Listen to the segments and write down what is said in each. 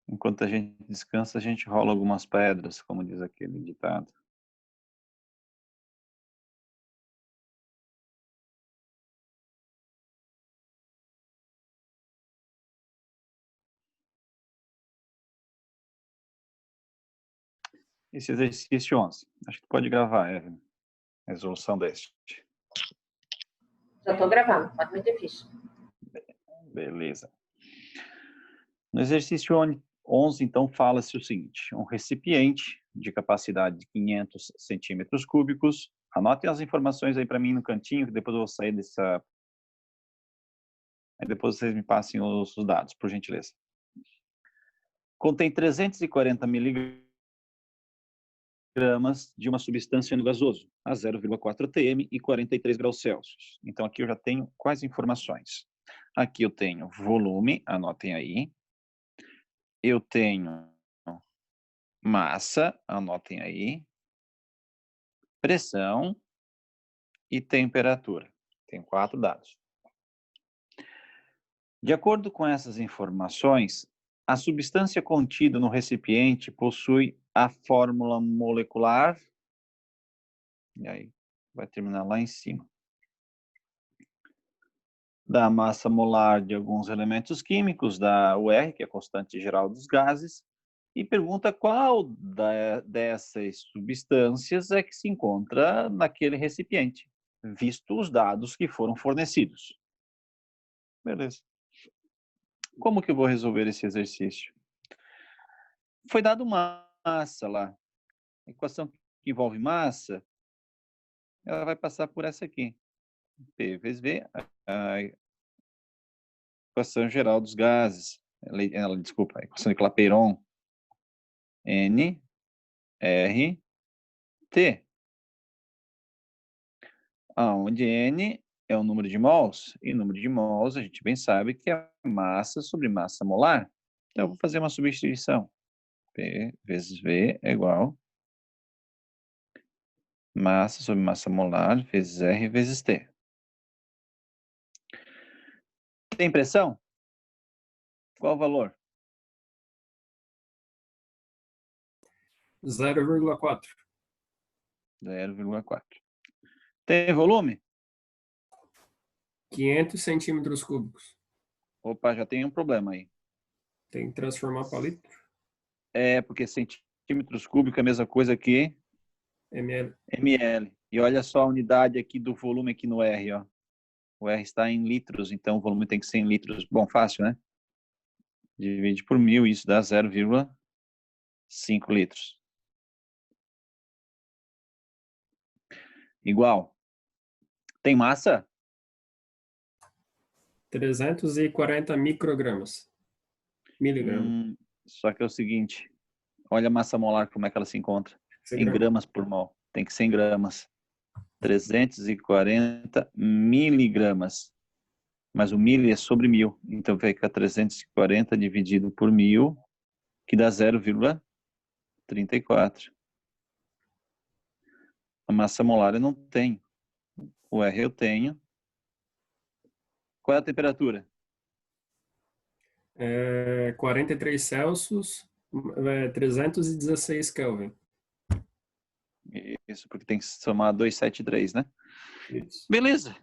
Enquanto a gente descansa, a gente rola algumas pedras, como diz aquele ditado. Esse exercício 11. Acho que tu pode gravar, Evelyn. Resolução deste. Já estou gravando, pode meter ficha. Beleza. No exercício 11, então, fala-se o seguinte. Um recipiente de capacidade de 500 centímetros cúbicos. Anotem as informações aí para mim no cantinho, que depois eu vou sair dessa... Aí depois vocês me passem os dados, por gentileza. Contém 340 miligramas de uma substância no gasoso, a 0,4 atm e 43 graus Celsius. Então, aqui eu já tenho quais informações? Aqui eu tenho volume, anotem aí. Eu tenho massa, anotem aí. Pressão e temperatura. Tem 4 dados. De acordo com essas informações, a substância contida no recipiente possui a fórmula molecular, e aí vai terminar lá em cima, da massa molar de alguns elementos químicos, da UR, que é a constante geral dos gases, e pergunta qual dessas substâncias é que se encontra naquele recipiente, visto os dados que foram fornecidos. Beleza. Como que eu vou resolver esse exercício? Foi dado massa lá. A equação que envolve massa, ela vai passar por essa aqui. P vezes V, a equação geral dos gases. Desculpa, a equação de Clapeyron. N, R, T. Onde N é o número de mols, e o número de mols a gente bem sabe que é massa sobre massa molar. Então eu vou fazer uma substituição. P vezes V é igual massa sobre massa molar vezes R vezes T. Tem pressão? Qual o valor? 0,4. 0,4. Tem volume? 500 centímetros cúbicos. Opa, já tem um problema aí. Tem que transformar para litro. É, porque centímetros cúbicos é a mesma coisa que ml. ml. E olha só a unidade aqui do volume aqui no R, ó. O R está em litros, então o volume tem que ser em litros. Bom, fácil, né? Divide por 1000, isso dá 0,5 litros. Igual. Tem massa? 340 microgramas. Miligramas. Só que é o seguinte, olha a massa molar, como é que ela se encontra. Em gramas por mol. Tem que ser em gramas. 340 miligramas. Mas o mil é sobre 1000. Então vai ficar 340 dividido por 1000, que dá 0,34. A massa molar eu não tenho. O R eu tenho. Qual é a temperatura? 43 Celsius, 316 Kelvin. Isso, porque tem que somar 273, né? Isso. Beleza.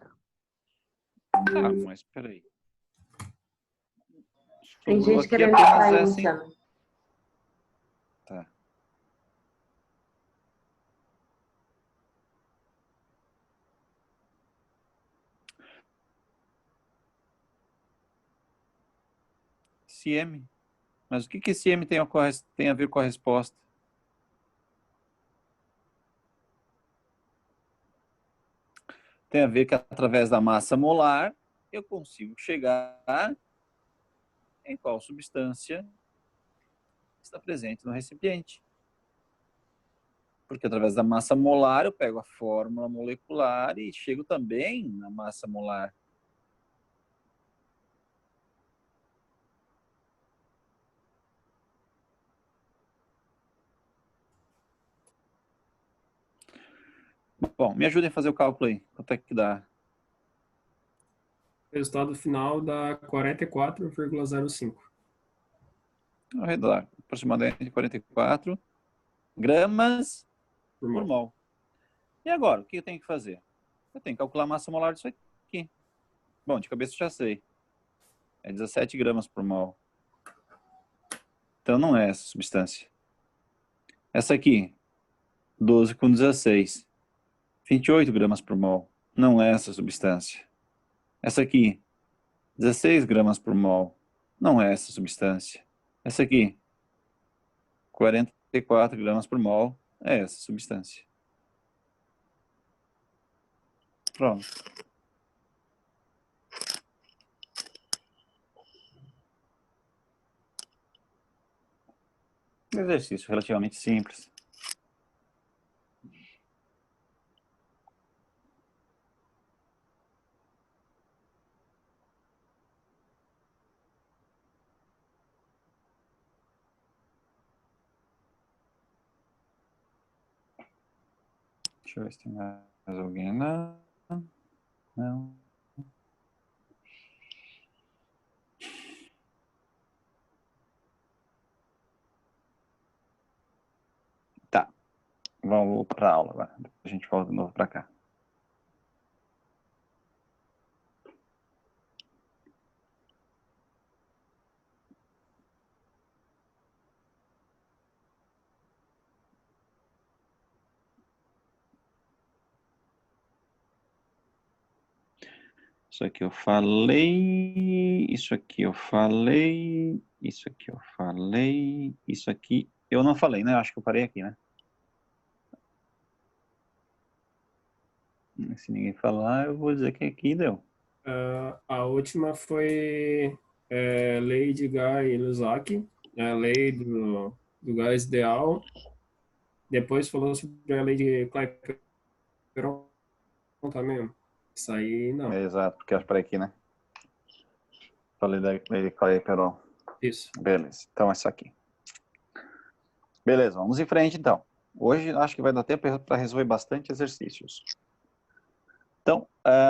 Tá, mas peraí. Tem Sobrou gente aqui querendo apenas sair, essa, hein? Luciano. Tá. Esse M. Mas o que esse M tem a ver com a resposta? Tem a ver que através da massa molar eu consigo chegar em qual substância está presente no recipiente. Porque através da massa molar eu pego a fórmula molecular e chego também na massa molar. Bom, me ajudem a fazer o cálculo aí. Quanto é que dá? O resultado final dá 44,05. arredondar, aproximadamente 44 gramas Por por mol. mol. E agora, o que eu tenho que fazer? Eu tenho que calcular a massa molar disso aqui. Bom, de cabeça já sei. É 17 gramas por mol. Então não é essa substância. Essa aqui, 12 com 16. 28 gramas por mol. Não é essa substância. Essa aqui, 16 gramas por mol. Não é essa substância. Essa aqui, 44 gramas por mol. É essa substância. Pronto. Exercício relativamente simples. Deixa eu ver se tem mais alguém. Não. Não. Tá. Vamos para a aula agora. A gente volta de novo para cá. Isso aqui eu falei, isso aqui eu falei, isso aqui eu falei, isso aqui eu não falei, né? Acho que eu parei aqui, né? Se ninguém falar, eu vou dizer que aqui deu. A última foi lei de Guy-Lussac, a lei do gás ideal. Depois falou sobre a lei de Clapeyron também. Isso aí, não. Exato, porque eu parei aqui, né? Falei da Clapeyron. Isso. Beleza, então é isso aqui. Beleza, vamos em frente então. Hoje acho que vai dar tempo para resolver bastante exercícios. Então,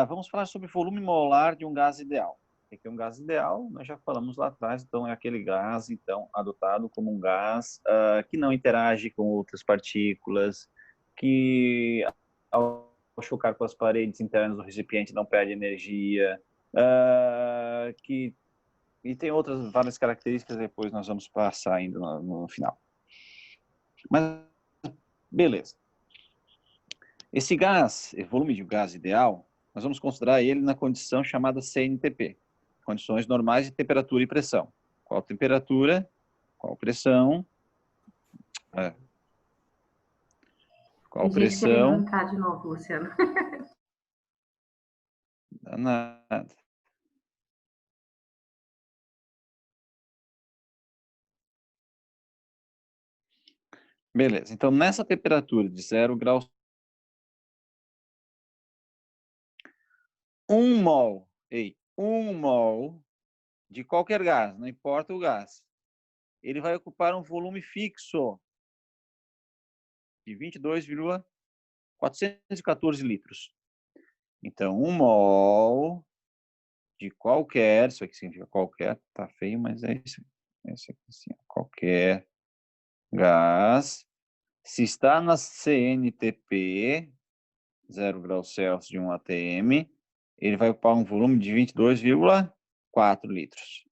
vamos falar sobre volume molar de um gás ideal. O que é um gás ideal? Nós já falamos lá atrás, então é aquele gás então adotado como um gás que não interage com outras partículas, que ao chocar com as paredes internas do recipiente não perde energia, e tem outras várias características, depois nós vamos passar ainda no final. Mas, beleza. Esse gás, volume de gás ideal, nós vamos considerar ele na condição chamada CNTP, condições normais de temperatura e pressão. Qual temperatura, qual pressão, qual Tem gente querendo pressão, entrar de novo, Luciano. danado. Beleza, então nessa temperatura de 0 graus, 1 mol de qualquer gás, não importa o gás, ele vai ocupar um volume fixo de 22,414 litros. Então, 1 mol de qualquer, isso aqui significa qualquer, tá feio, mas é isso. Esse aqui, assim, qualquer gás, se está na CNTP, 0 graus Celsius de 1 atm, ele vai ocupar um volume de 22,4 litros.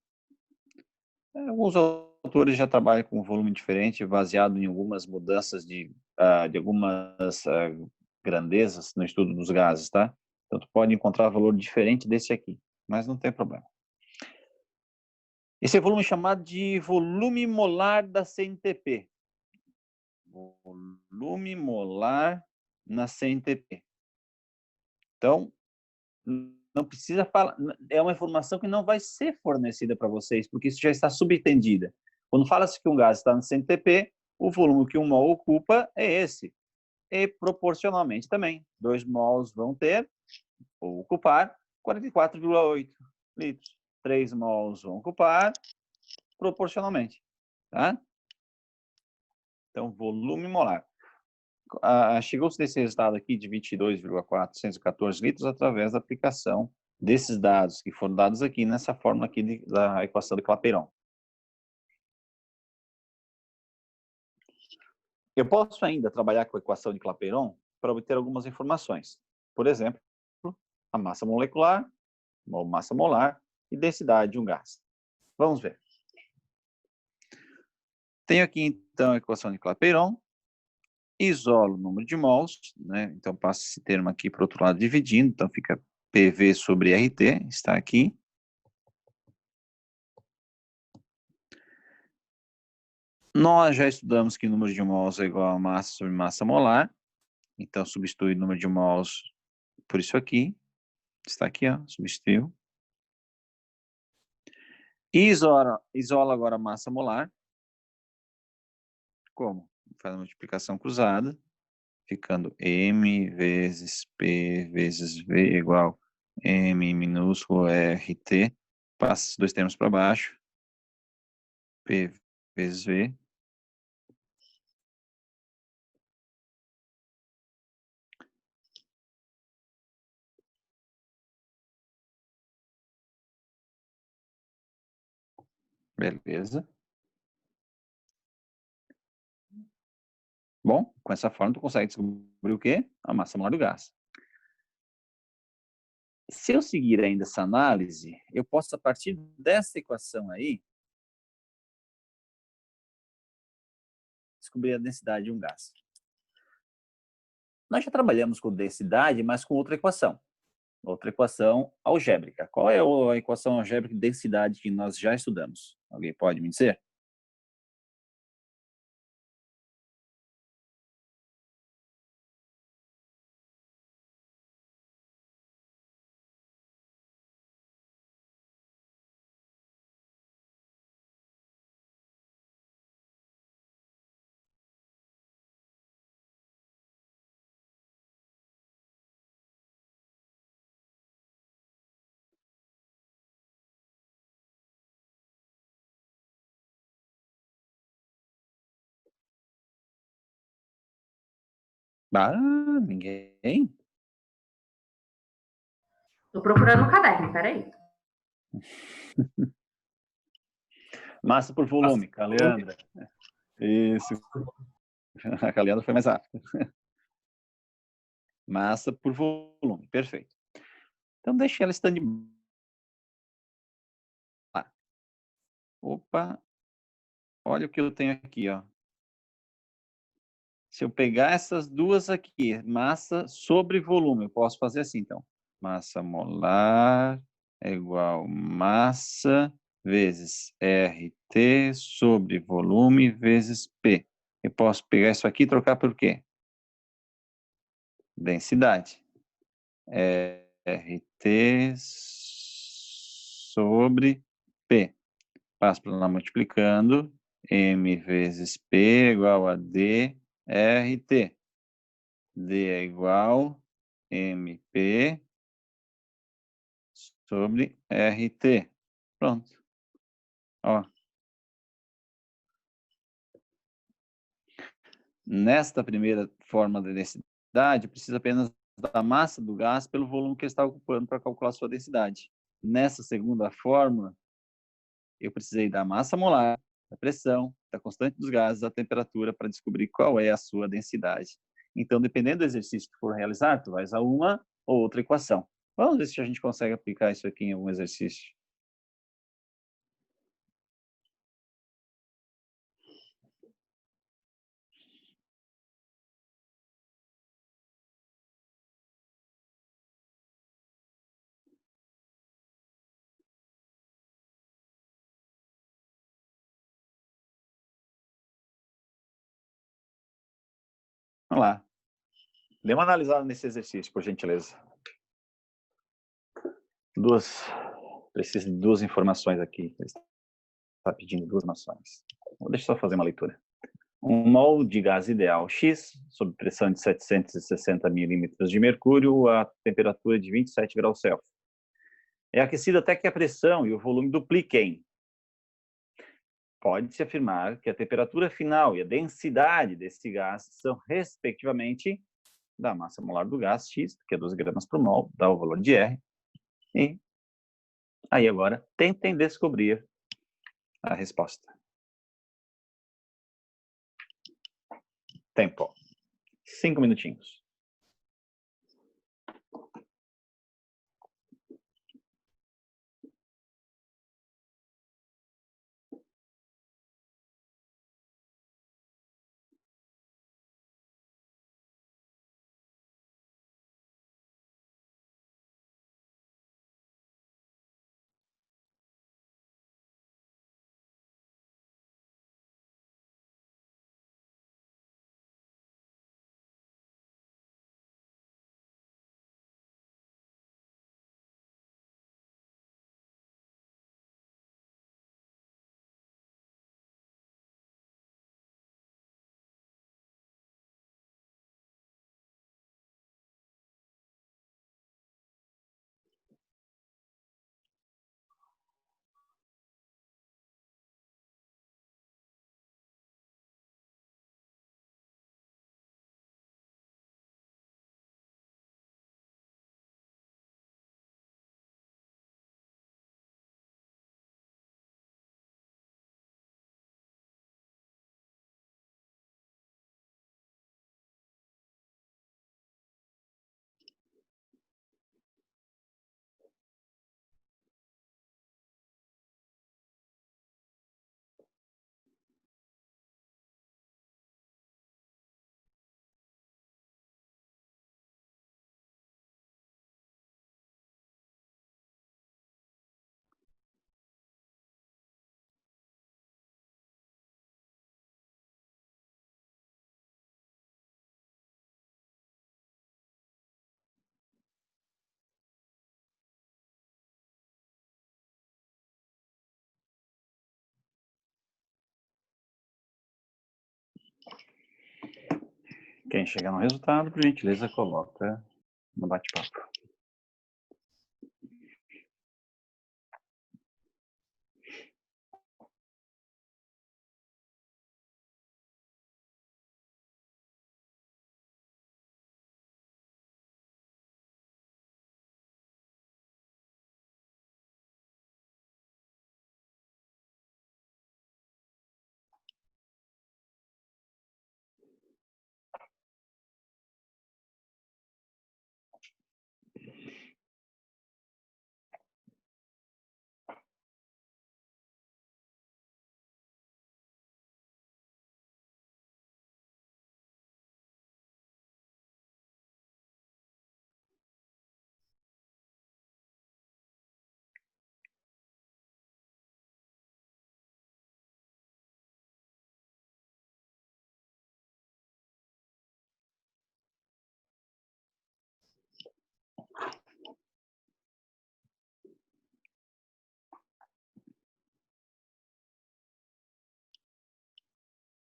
Alguns autores já trabalham com um volume diferente, baseado em algumas mudanças de algumas grandezas no estudo dos gases, tá? Então, tu pode encontrar valor diferente desse aqui, mas não tem problema. Esse é o volume chamado de volume molar da CNTP. Volume molar na CNTP. Então, não precisa falar, é uma informação que não vai ser fornecida para vocês, porque isso já está subentendida. Quando fala-se que um gás está no CNTP, o volume que um mol ocupa é esse. E proporcionalmente também, 2 mols vão ter, ou ocupar, 44,8 litros. 3 mols vão ocupar proporcionalmente. Tá? Então, volume molar. Chegou-se desse resultado aqui de 22,414 litros através da aplicação desses dados, que foram dados aqui nessa fórmula aqui da equação de Clapeyron. Eu posso ainda trabalhar com a equação de Clapeyron para obter algumas informações. Por exemplo, a massa molecular, ou massa molar e densidade de um gás. Vamos ver. Tenho aqui, então, a equação de Clapeyron. Isolo o número de mols, né? Então, passo esse termo aqui para o outro lado dividindo. Então, fica PV sobre RT, está aqui. Nós já estudamos que o número de mols é igual a massa sobre massa molar. Então, substitui o número de mols por isso aqui. Está aqui, ó, substituiu. Isola agora a massa molar. Como? Faz a multiplicação cruzada, ficando M vezes P vezes V igual M minúsculo RT. Passa esses dois termos para baixo. P vezes V. Beleza. Bom, com essa forma tu consegue descobrir o quê? A massa molar do gás. Se eu seguir ainda essa análise, eu posso, a partir dessa equação aí, descobrir a densidade de um gás. Nós já trabalhamos com densidade, mas com outra equação algébrica. Qual é a equação algébrica de densidade que nós já estudamos? Alguém pode me dizer? Ah, ninguém? Estou procurando no caderno, peraí. Massa por volume, Caleandra. Isso. A Caleandra foi mais rápida. Massa por volume, perfeito. Então, deixa ela stand. Opa, olha o que eu tenho aqui, ó. Se eu pegar essas duas aqui, massa sobre volume, eu posso fazer assim, então. Massa molar é igual massa vezes RT sobre volume vezes P. Eu posso pegar isso aqui e trocar por quê? Densidade. RT sobre P. Passo para lá multiplicando. M vezes P igual a D RT. D é igual MP sobre RT. Pronto. Ó. Nesta primeira forma de densidade, precisa apenas da massa do gás pelo volume que ele está ocupando para calcular sua densidade. Nessa segunda fórmula, eu precisei da massa molar, da pressão, da constante dos gases, da temperatura para descobrir qual é a sua densidade. Então, dependendo do exercício que for realizar, tu vais a uma ou outra equação. Vamos ver se a gente consegue aplicar isso aqui em algum exercício. Vamos lá. Dê uma analisada nesse exercício, por gentileza. Preciso de duas informações aqui. Ele está pedindo duas informações. Deixa eu só fazer uma leitura. Um mol de gás ideal X, sob pressão de 760 milímetros de mercúrio, a temperatura de 27 graus Celsius. É aquecido até que a pressão e o volume dupliquem. Pode-se afirmar que a temperatura final e a densidade desse gás são, respectivamente, da massa molar do gás X, que é 12 gramas por mol, dá o valor de R. E aí agora, tentem descobrir a resposta. Tempo. 5 minutinhos. Quem chegar no resultado, por gentileza, coloca no bate-papo.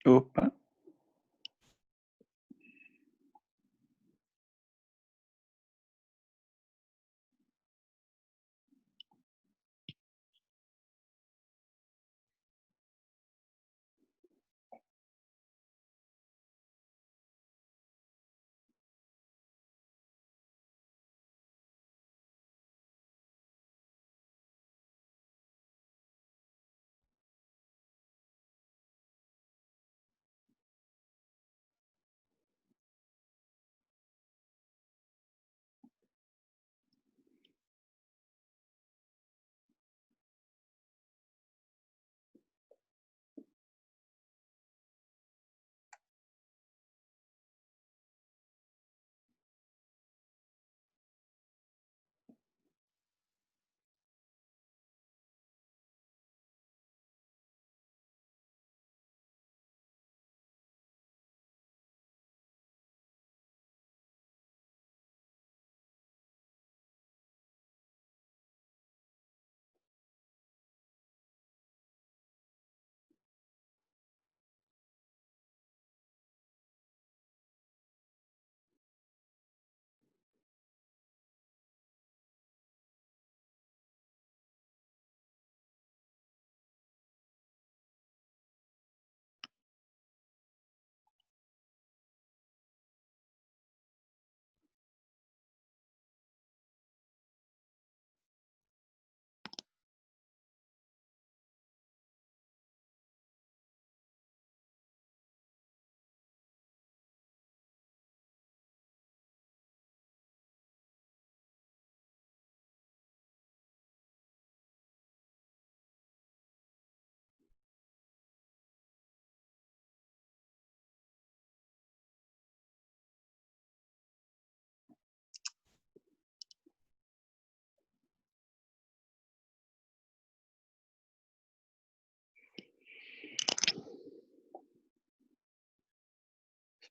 Opa.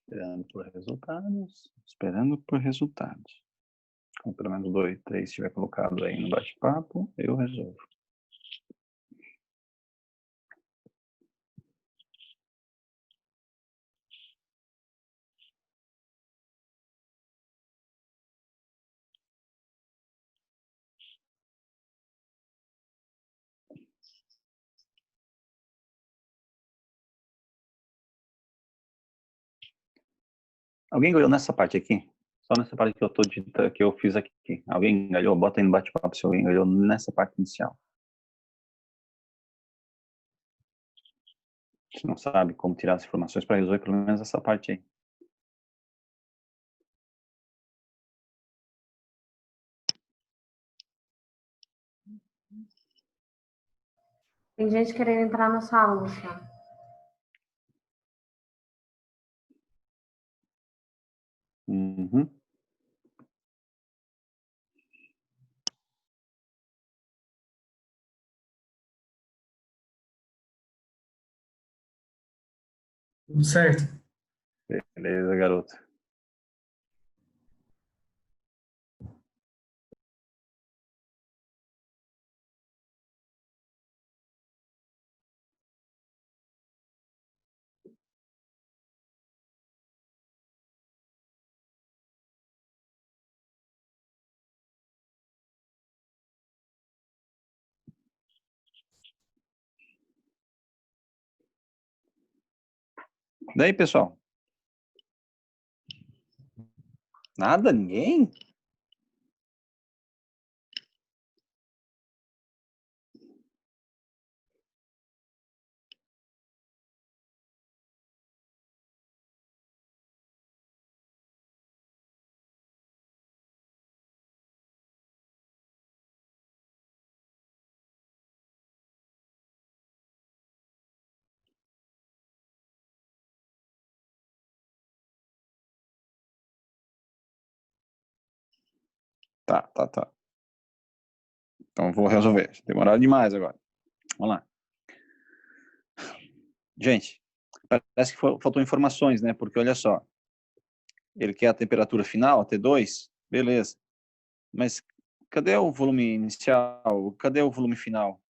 Esperando por resultados. Esperando por resultados. Como pelo menos 2, 3 estiver colocado aí no bate-papo, eu resolvo. Alguém ganhou nessa parte aqui? Só nessa parte que eu tô digitando, que eu fiz aqui. Alguém ganhou? Bota aí no bate-papo se alguém ganhou nessa parte inicial. Se não sabe como tirar as informações para resolver pelo menos essa parte aí. Tem gente querendo entrar na sala, Luciano. Uhum. Tudo certo. Beleza, garoto. Daí, pessoal? Nada? Ninguém? Tá. Então vou resolver. Demoraram demais agora. Vamos lá. Gente, parece que faltou informações, né? Porque olha só, ele quer a temperatura final, a T2, beleza. Mas cadê o volume inicial? Cadê o volume final?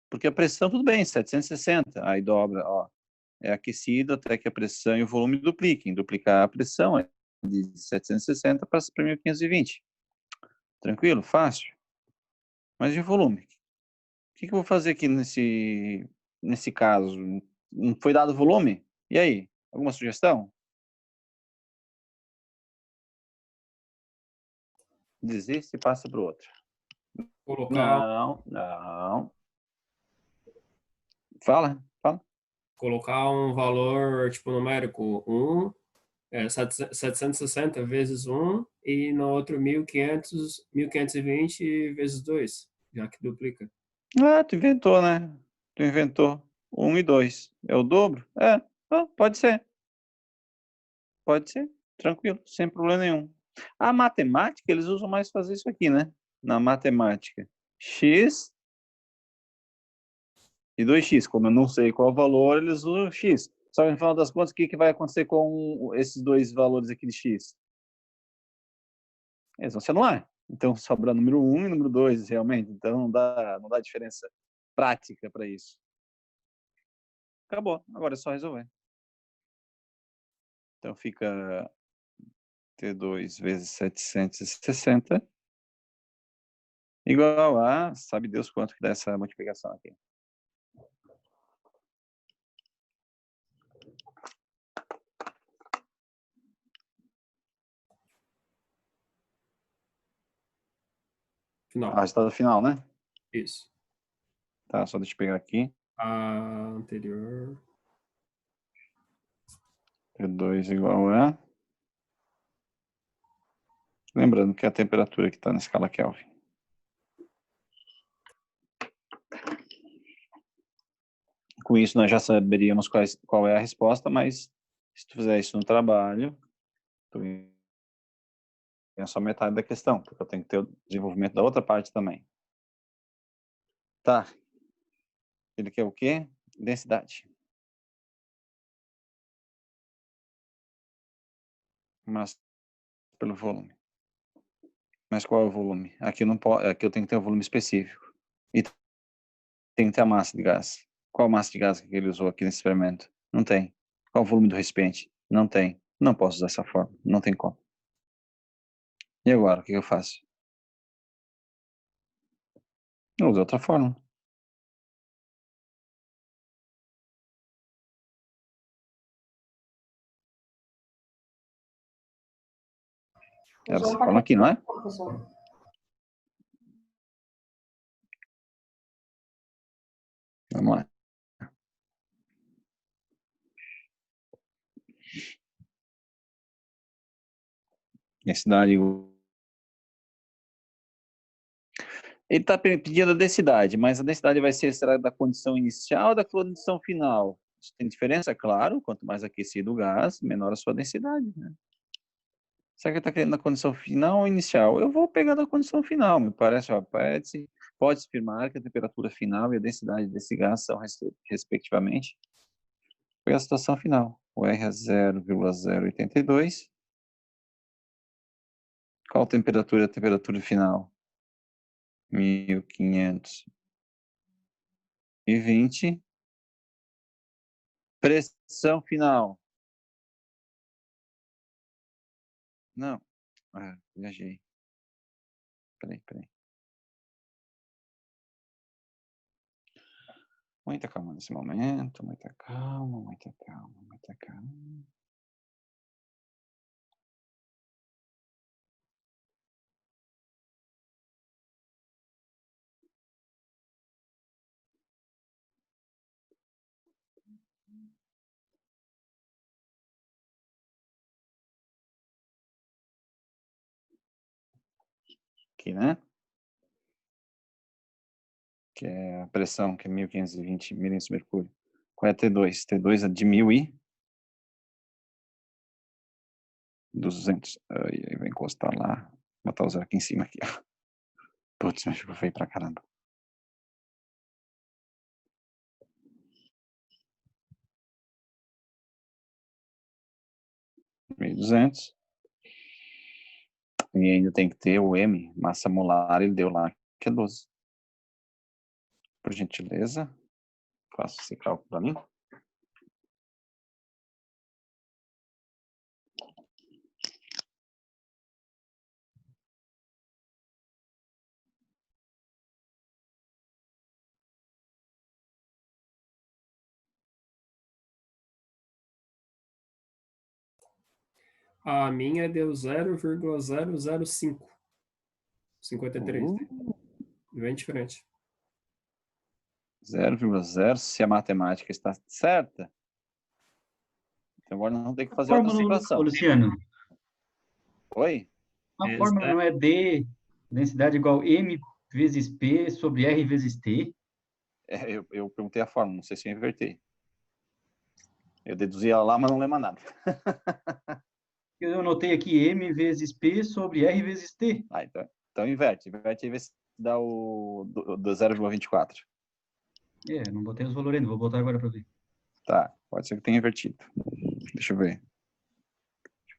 Porque a pressão, tudo bem, 760, aí dobra, ó. É aquecido até que a pressão e o volume dupliquem. Duplicar a pressão é de 760 para 1520. Tranquilo? Fácil. Mas e o volume? O que eu vou fazer aqui nesse caso? Não foi dado volume? E aí? Alguma sugestão? Desiste e passa para o outro. Colocar, Não. Fala. colocar um valor, tipo, numérico, 760 vezes 1 e no outro 1520 vezes 2, já que duplica. Ah, tu inventou, né? Tu inventou. 1 e 2. É o dobro? Pode ser. Pode ser. Tranquilo, sem problema nenhum. A matemática, eles usam mais fazer isso aqui, né? Na matemática. X e 2x. Como eu não sei qual o valor, eles usam x. Só que no final das contas, o que vai acontecer com esses dois valores aqui de x? Eles vão se anular. Então, sobra número 1 e número 2, realmente. Então, não dá diferença prática para isso. Acabou. Agora é só resolver. Então, fica T2 vezes 760 igual a, sabe Deus quanto que dá essa multiplicação aqui. Final. Resultado final, né? Isso. Tá, só deixa eu pegar aqui. A anterior. T2 igual a... Lembrando que é a temperatura que está na escala Kelvin. Com isso, nós já saberíamos qual é a resposta, mas se tu fizer isso no trabalho, tu ganha só metade da questão, porque eu tenho que ter o desenvolvimento da outra parte também. Tá. Ele quer o quê? Densidade. Massa pelo volume. Mas qual é o volume? Aqui não pode, aqui eu tenho que ter um volume específico. E tem que ter a massa de gás. Qual a massa de gás que ele usou aqui nesse experimento? Não tem. Qual o volume do recipiente? Não tem. Não posso usar essa forma. Não tem como. E agora, o que eu faço? Eu uso outra forma. É Usou essa um forma aqui, não é? pacote, professor. Vamos lá. Densidade. Ele está pedindo a densidade, mas a densidade vai ser, será da condição inicial ou da condição final? Isso tem diferença? Claro, quanto mais aquecido o gás, menor a sua densidade, né? Será que ele está querendo na condição final ou inicial? Eu vou pegar da condição final, me parece, ó, pode-se afirmar que a temperatura final e a densidade desse gás são, respectivamente, foi a situação final. O R é 0,082. Qual a temperatura? A temperatura final? 1520. Pressão final. Não. Viajei. Peraí. Muita calma nesse momento. Muita calma. Aqui, né? Que é a pressão, que é 1520 milímetros de mercúrio. Qual é a T2? T2 é de 1200. Aí vai encostar lá. Botar o zero aqui em cima. Aqui. Putz, mas ficou feio pra caramba. 1200. E ainda tem que ter o M, massa molar, ele deu lá, que é 12. Por gentileza, faça esse cálculo para mim. A minha deu 0,005. 53. Bem diferente. 0,0, se a matemática está certa. Então agora nós vamos ter que A fazer outra fórmula, situação. Luciano, Oi? a fórmula não é D, densidade igual M vezes P sobre R vezes T? Eu perguntei a fórmula, não sei se eu invertei. Eu deduzi ela lá, mas não lembro nada. Eu anotei aqui M vezes P sobre R vezes T. Então inverte aí, vê se dá o do 0,24. Não botei os valores ainda, vou botar agora para ver. Tá, pode ser que tenha invertido. Deixa eu ver.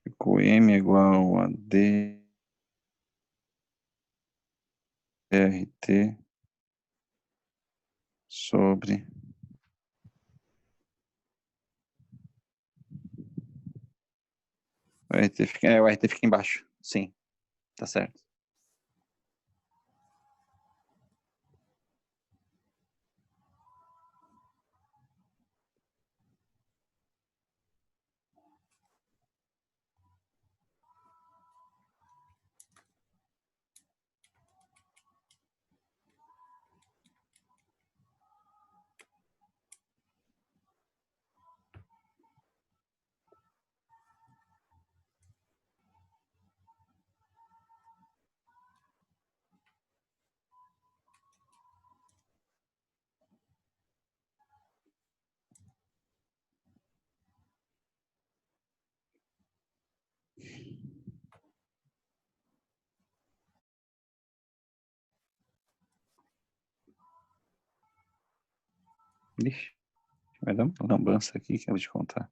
Ficou M igual a D RT sobre o RT fica embaixo. Sim, tá certo. Ixi, vai dar uma lambança aqui que eu vou te contar.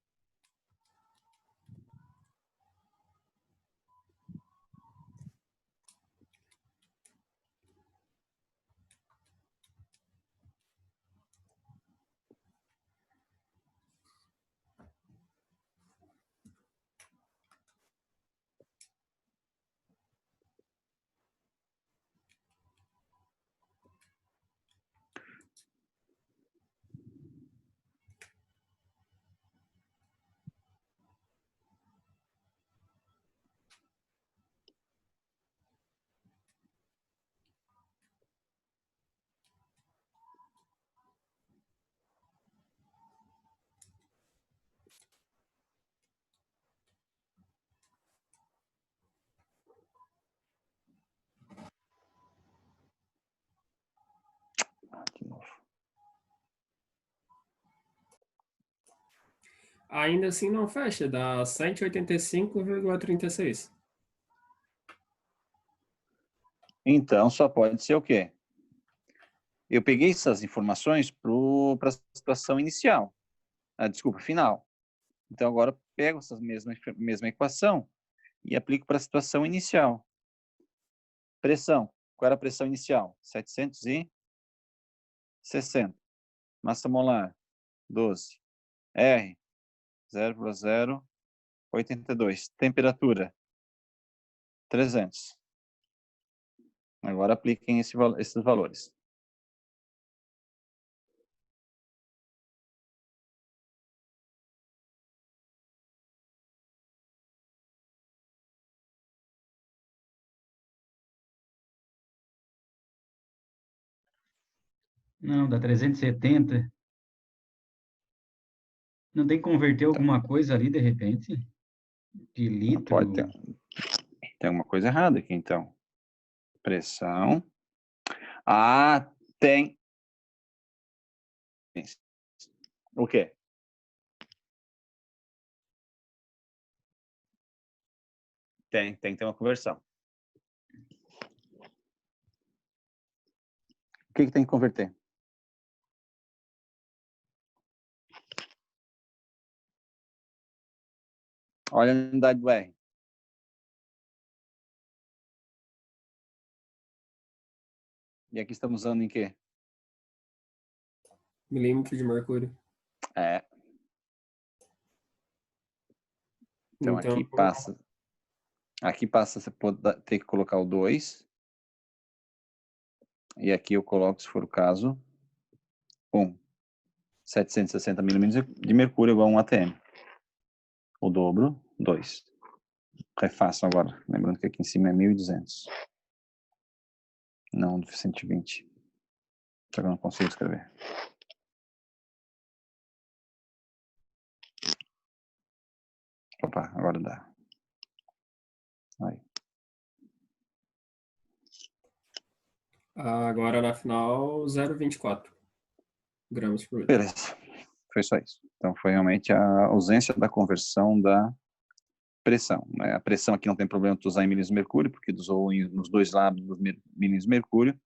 Ainda assim não fecha, dá 185,36. Então, só pode ser o quê? Eu peguei essas informações para a situação inicial. Desculpa, final. Então, agora pego essa mesma equação e aplico para a situação inicial. Pressão. Qual era a pressão inicial? 760. Massa molar, 12. R, 0,082. Temperatura, 300. Agora apliquem esses valores. Não, dá 370. Não tem que converter alguma coisa ali, de repente? De Pode ter. litro? Tem alguma coisa errada aqui, então. Pressão. Tem. O quê? Tem que ter uma conversão. O que tem que converter? Olha a unidade do R. E aqui estamos usando em quê? Milímetro de mercúrio. Então, aqui passa, você pode ter que colocar o 2. E aqui eu coloco, se for o caso, 760 milímetros de mercúrio igual a 1 atm. O dobro, 2. Refaço agora. Lembrando que aqui em cima é 1.200. Não 120. Só que eu não consigo escrever. Opa, agora dá. Aí. Agora na final, 0,24 gramas por litro. Beleza. Foi só isso. Então, foi realmente a ausência da conversão da pressão. Né? A pressão aqui não tem problema de usar em milímetros de mercúrio, porque usou nos dois lados dos milímetros de mercúrio.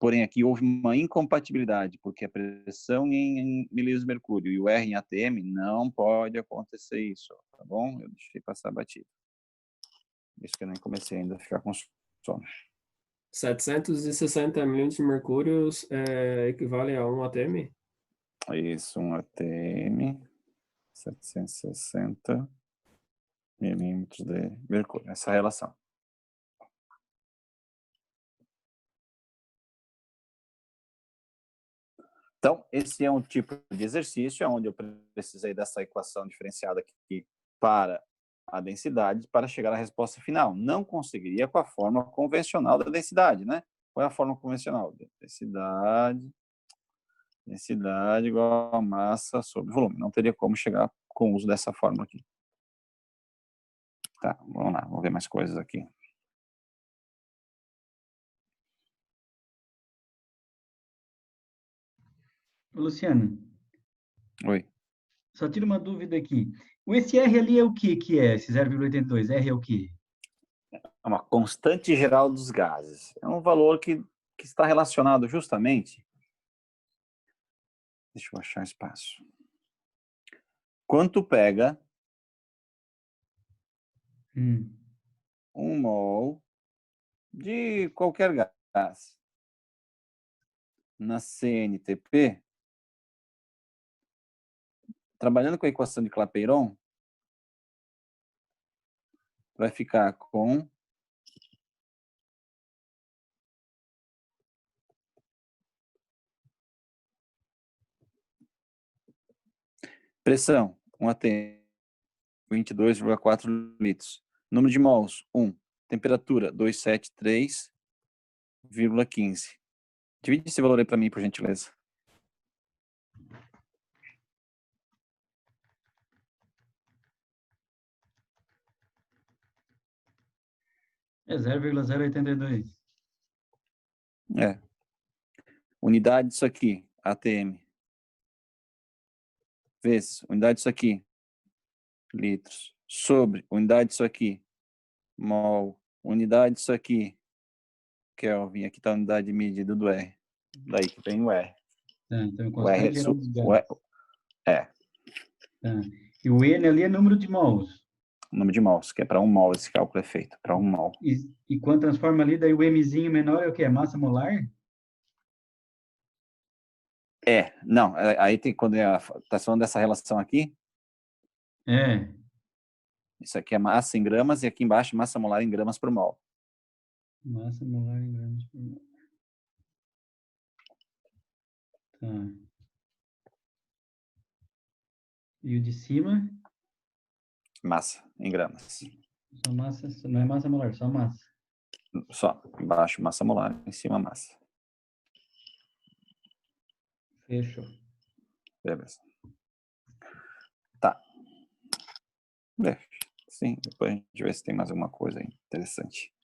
Porém, aqui houve uma incompatibilidade, porque a pressão em milímetros de mercúrio e o R em atm não pode acontecer isso, tá bom? Eu deixei passar batido. Isso que eu nem comecei ainda a ficar com sono. 760 milímetros de mercúrio equivale a 1 atm? Isso, 1 atm, 760 milímetros de mercúrio, essa relação. Então, esse é um tipo de exercício onde eu precisei dessa equação diferenciada aqui para a densidade para chegar à resposta final. Não conseguiria com a forma convencional da densidade, né? Qual é a forma convencional? Densidade igual a massa sobre volume. Não teria como chegar com o uso dessa fórmula aqui. Tá, vamos lá, vamos ver mais coisas aqui. Luciano, Oi. só tira uma dúvida aqui. Esse R ali é o que é? Esse 0,82? R é o quê? É uma constante geral dos gases. É um valor que está relacionado justamente... Deixa eu achar espaço. Quanto pega 1 mol de qualquer gás na CNTP, trabalhando com a equação de Clapeyron, vai ficar com pressão, 1 atm, 22,4 litros. Número de mols, 1. Temperatura, 273,15. Divide esse valor aí para mim, por gentileza. É 0,082. Unidade disso aqui, atm. Vezes, unidade disso aqui, litros, sobre unidade disso aqui, mol, unidade disso aqui, Kelvin, aqui está a unidade de medida do R. Daí que vem o R. Tá, então, O R constante é, geral dos o gases. é Tá. E o N ali é número de mols. número de mols, que é para 1 mol esse cálculo é feito, para 1 mol. E quando transforma ali, daí o Mzinho menor é o quê? É massa molar? Não, aí tem, quando está falando dessa relação aqui, É. isso aqui é massa em gramas e aqui embaixo massa molar em gramas por mol. Massa molar em gramas por mol. Tá. E o de cima? Massa em gramas. Só massa, não é massa molar, só massa. Só, embaixo massa molar, em cima massa. Fechou. Beleza. Tá. Sim, depois a gente vê se tem mais alguma coisa aí interessante.